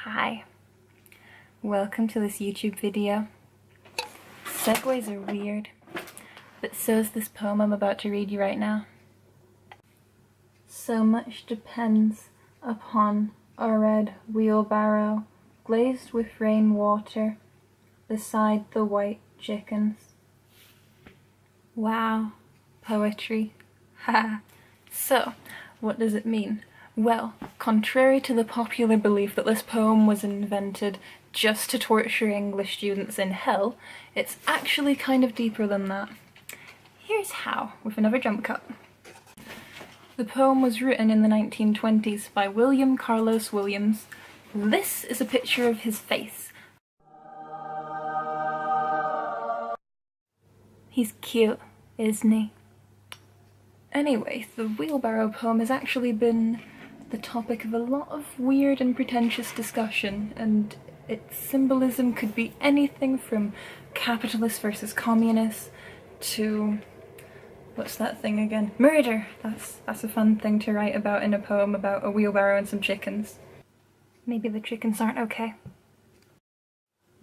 Hi, welcome to this YouTube video. Segues are weird, but so is this poem I'm about to read you right now. So much depends upon a red wheelbarrow glazed with rainwater beside the white chickens. Wow, poetry. Ha! So, what does it mean? Well, contrary to the popular belief that this poem was invented just to torture English students in hell, it's actually kind of deeper than that. Here's how, with another jump cut. The poem was written in the 1920s by William Carlos Williams. This is a picture of his face. He's cute, isn't he? Anyway, the Wheelbarrow poem has actually been the topic of a lot of weird and pretentious discussion, and its symbolism could be anything from capitalist versus communist to... what's that thing again? Murder! That's a fun thing to write about in a poem about a wheelbarrow and some chickens. Maybe the chickens aren't okay.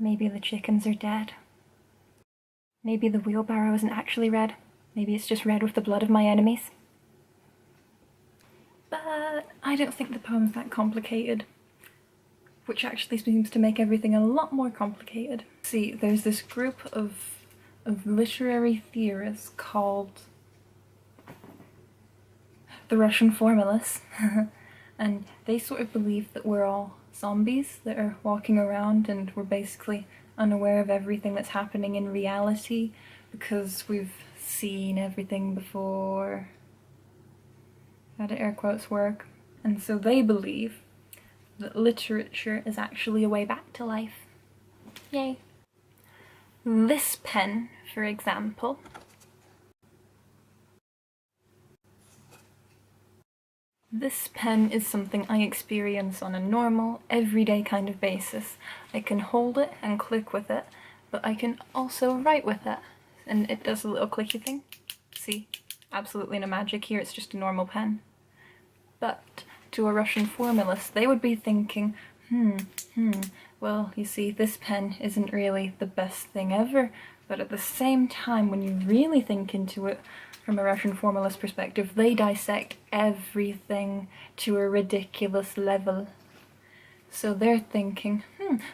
Maybe the chickens are dead. Maybe the wheelbarrow isn't actually red. Maybe it's just red with the blood of my enemies. But I don't think the poem's that complicated, which actually seems to make everything a lot more complicated. See, there's this group of literary theorists called the Russian Formalists, and they sort of believe that we're all zombies that are walking around and we're basically unaware of everything that's happening in reality because we've seen everything before. How do air quotes work? And so they believe that literature is actually a way back to life. Yay. This pen, for example, this pen is something I experience on a normal, everyday kind of basis. I can hold it and click with it, but I can also write with it. And it does a little clicky thing. See? Absolutely no magic here, it's just a normal pen. But to a Russian formalist, they would be thinking, well, you see, this pen isn't really the best thing ever, but at the same time, when you really think into it, from a Russian formalist perspective, they dissect everything to a ridiculous level. So they're thinking,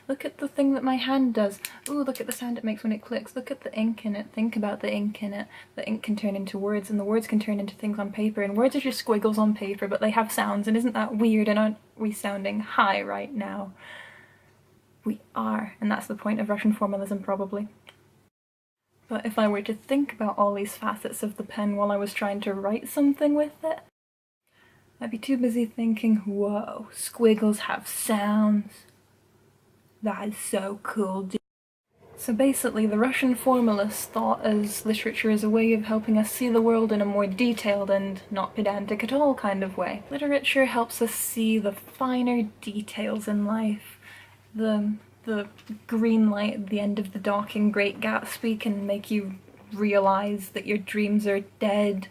look at the thing that my hand does. Ooh, look at the sound it makes when it clicks. Look at the ink in it. Think about the ink in it. The ink can turn into words, and the words can turn into things on paper, and words are just squiggles on paper, but they have sounds, and isn't that weird? And aren't we sounding high right now? We are, and that's the point of Russian formalism, probably. But if I were to think about all these facets of the pen while I was trying to write something with it, I'd be too busy thinking, whoa, squiggles have sounds. That is so cool, dude. So basically, the Russian formalists thought as literature as a way of helping us see the world in a more detailed and not pedantic at all kind of way. Literature helps us see the finer details in life. The green light at the end of the dock in Great Gatsby can make you realize that your dreams are dead.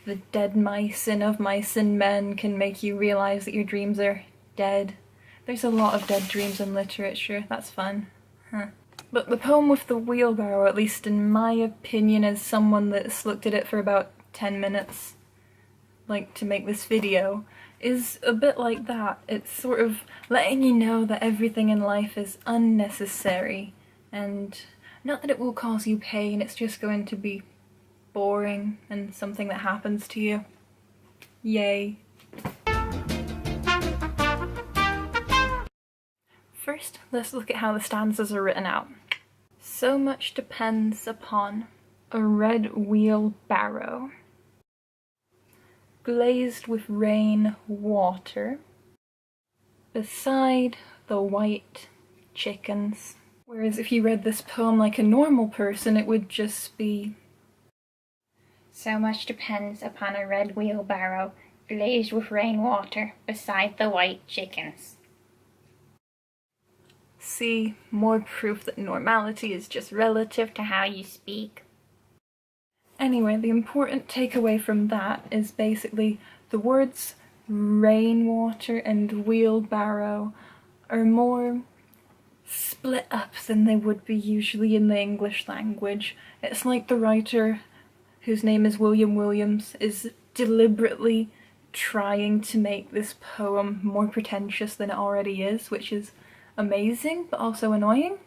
The dead mice in Of Mice and Men can make you realize that your dreams are dead. There's a lot of dead dreams in literature, that's fun. But the poem with the wheelbarrow, at least in my opinion as someone that's looked at it for about 10 minutes, like to make this video, is a bit like that. It's sort of letting you know that everything in life is unnecessary, and not that it will cause you pain, it's just going to be boring and something that happens to you. Yay. First, let's look at how the stanzas are written out. So much depends upon a red wheelbarrow glazed with rain water beside the white chickens. Whereas if you read this poem like a normal person, it would just be, so much depends upon a red wheelbarrow glazed with rainwater beside the white chickens. See, more proof that normality is just relative to how you speak. Anyway, the important takeaway from that is basically the words rainwater and wheelbarrow are more split up than they would be usually in the English language. It's like the writer, whose name is William Williams, is deliberately trying to make this poem more pretentious than it already is, which is amazing but also annoying.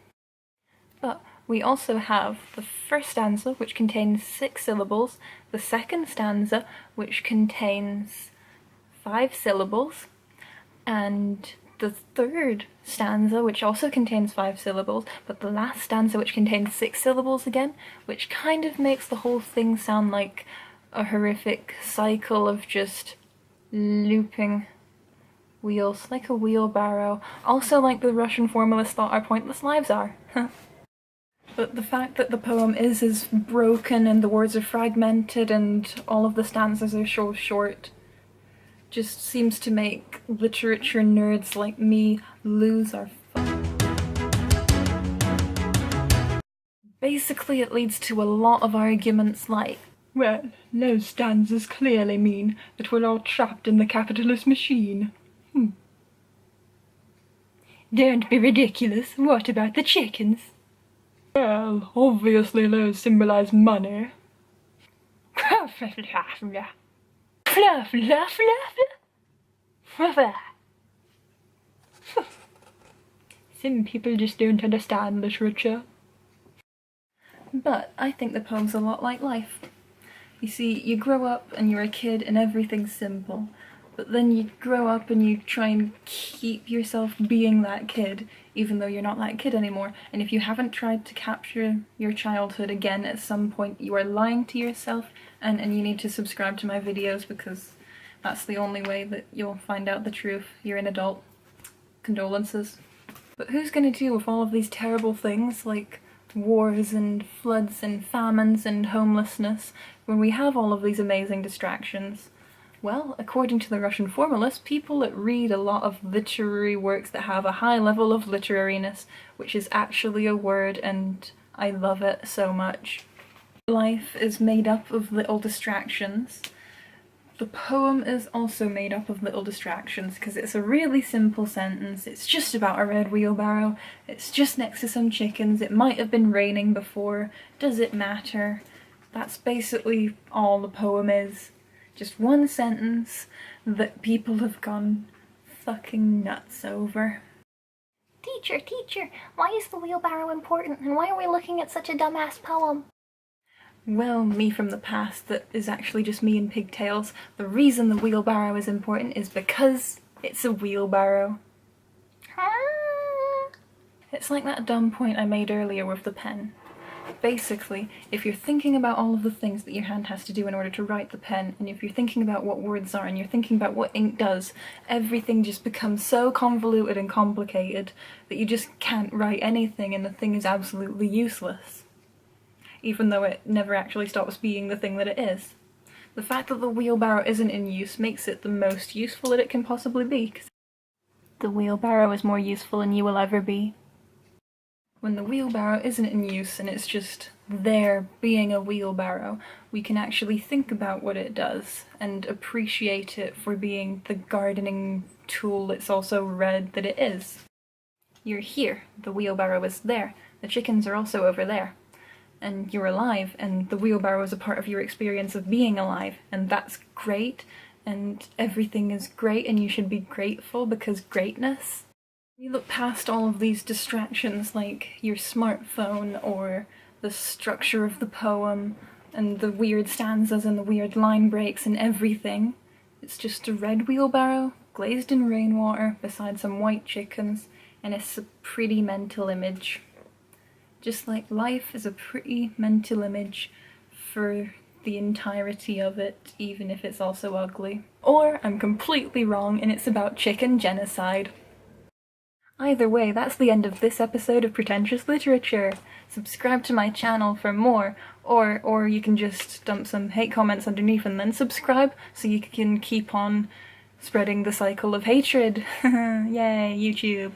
But we also have the first stanza, which contains 6 syllables, the second stanza, which contains 5 syllables, and the third stanza, which also contains 5 syllables, but the last stanza, which contains 6 syllables again, which kind of makes the whole thing sound like a horrific cycle of just looping wheels, like a wheelbarrow. Also like the Russian formalists thought our pointless lives are. But the fact that the poem is as broken and the words are fragmented and all of the stanzas are so short just seems to make literature nerds like me lose our fun. Basically, it leads to a lot of arguments like, well, those stanzas clearly mean that we're all trapped in the capitalist machine. Don't be ridiculous. What about the chickens? Well, obviously those symbolize money. Some people just don't understand literature. But I think the poem's a lot like life. You see, you grow up and you're a kid and everything's simple, but then you grow up and you try and keep yourself being that kid, even though you're not that kid anymore. And if you haven't tried to capture your childhood again at some point, you are lying to yourself, and you need to subscribe to my videos because that's the only way that you'll find out the truth. You're an adult. Condolences. But who's gonna deal with all of these terrible things like wars and floods and famines and homelessness when we have all of these amazing distractions? Well, according to the Russian formalists, people that read a lot of literary works that have a high level of literariness, which is actually a word, and I love it so much. Life is made up of little distractions. The poem is also made up of little distractions because it's a really simple sentence. It's just about a red wheelbarrow. It's just next to some chickens. It might have been raining before. Does it matter? That's basically all the poem is. Just one sentence that people have gone fucking nuts over. Teacher, why is the wheelbarrow important, and why are we looking at such a dumbass poem? Well, me from the past that is actually just me in pigtails. The reason the wheelbarrow is important is because it's a wheelbarrow. It's like that dumb point I made earlier with the pen. Basically, if you're thinking about all of the things that your hand has to do in order to write the pen, and if you're thinking about what words are, and you're thinking about what ink does, everything just becomes so convoluted and complicated that you just can't write anything, and the thing is absolutely useless. Even though it never actually stops being the thing that it is. The fact that the wheelbarrow isn't in use makes it the most useful that it can possibly be. The wheelbarrow is more useful than you will ever be. When the wheelbarrow isn't in use and it's just there being a wheelbarrow, we can actually think about what it does and appreciate it for being the gardening tool it's also read that it is. You're here, the wheelbarrow is there, the chickens are also over there. And you're alive, and the wheelbarrow is a part of your experience of being alive, and that's great, and everything is great, and you should be grateful because greatness. You look past all of these distractions like your smartphone or the structure of the poem and the weird stanzas and the weird line breaks and everything. It's just a red wheelbarrow glazed in rainwater beside some white chickens, and it's a pretty mental image. Just like life is a pretty mental image for the entirety of it, even if it's also ugly. Or I'm completely wrong and it's about chicken genocide. Either way, that's the end of this episode of Pretentious Literature. Subscribe to my channel for more, or you can just dump some hate comments underneath and then subscribe so you can keep on spreading the cycle of hatred. Yay, YouTube.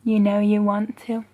You know you want to.